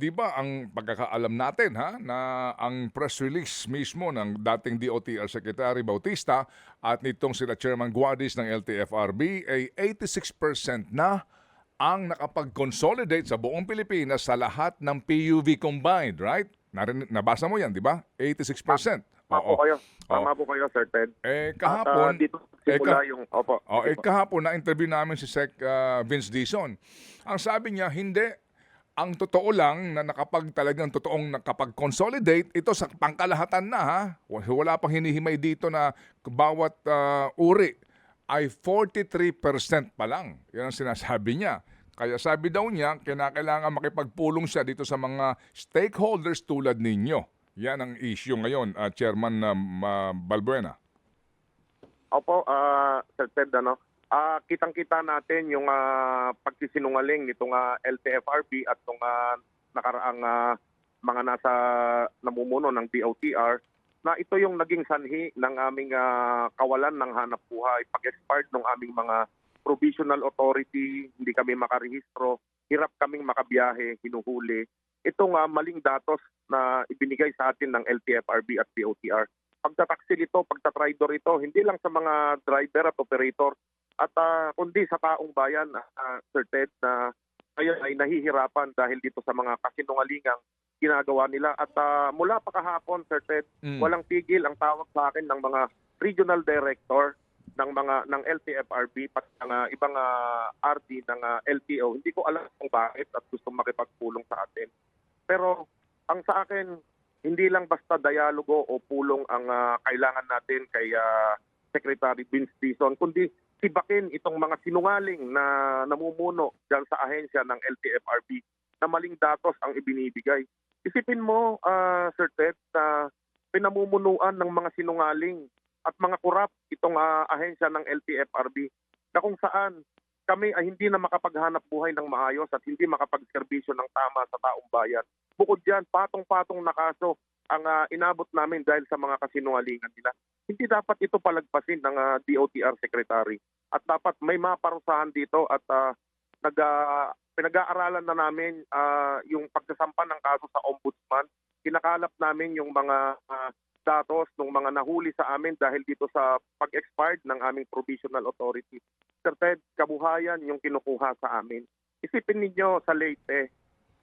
'di ba ang pagkakaalam natin na ang press release mismo ng dating DOTR Secretary Bautista at nitong sila Chairman Guadis ng LTFRB ay 86% na ang nakapag-consolidate sa buong Pilipinas sa lahat ng PUV combined, right? Nabasa mo 'yan, 'di ba? 86%. Tama po Oo. kayo. Oh. Tama po kayo, Sir Ted. At Kahapon, dito simula yung... Opo, sige po. kahapon na-interview namin si Sec Vince Dizon. Ang sabi niya, hindi. Ang totoo lang na talagang totoong nakapag-consolidate, ito sa pangkalahatan na ha. Wala pang hinihimay dito na bawat uri ay 43% pa lang. Yan ang sinasabi niya. Kaya sabi daw niya, kinakailangan makipagpulong siya dito sa mga stakeholders tulad ninyo. Yan ang issue ngayon, Chairman Balbuena. Opo, Sir Ted, kitang-kita natin yung pagsisinungaling nitong LTFRB at itong nakaraang mga nasa namumuno ng DOTR na ito yung naging sanhi ng aming kawalan ng hanap buhay. Pag-expired ng aming mga provisional authority, hindi kami makarehistro, hirap kaming makabiyahe, hinuhuli. Itong maling datos na ibinigay sa atin ng LTFRB at DOTR. Pagtataksil ito, pagtatridor ito, hindi lang sa mga driver at operator, at kundi sa taong bayan, Sir Ted, na ngayon ay nahihirapan dahil dito sa mga kasinungalingang ginagawa nila. At mula pa kahapon, Sir Ted, walang tigil ang tawag sa akin ng mga regional director ng LTFRB at ng ibang RD ng LTO. Hindi ko alam kung bakit at gusto makipagpulong sa atin. Pero ang sa akin, hindi lang basta dialogo o pulong ang kailangan natin kay Secretary Vince Dizon, kundi tibakin itong mga sinungaling na namumuno dyan sa ahensya ng LTFRB na maling datos ang ibinibigay. Isipin mo, Sir Ted, na pinamumunuan ng mga sinungaling at mga kurap itong ahensya ng LTFRB na kung saan kami ay hindi na makapaghanap buhay ng maayos at hindi makapagserbisyo ng tama sa taong bayan. Bukod dyan, patong-patong na kaso ang inabot namin dahil sa mga kasinungalingan nila. Hindi dapat ito palagpasin ng DOTR Secretary. At dapat may maparusahan dito at pinag-aaralan na namin yung pagsasampa ng kaso sa Ombudsman. Kinakalap namin yung mga datos ng mga nahuli sa amin dahil dito sa pag-expired ng aming provisional authority. Sir Ted, kabuhayan yung kinukuha sa amin. Isipin ninyo sa Leyte,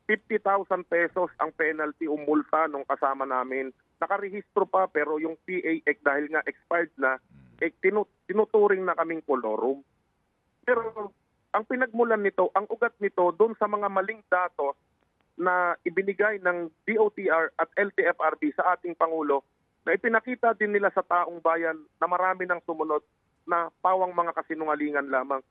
50,000 pesos ang penalty o multa nung kasama namin. Nakarehistro pa pero yung PA dahil nga expired na, tinuturing na kaming kolorum. Pero ang pinagmulan nito, ang ugat nito doon sa mga maling datos na ibinigay ng DOTR at LTFRB sa ating Pangulo na ipinakita din nila sa taong bayan na marami ng sumunod na pawang mga kasinungalingan lamang.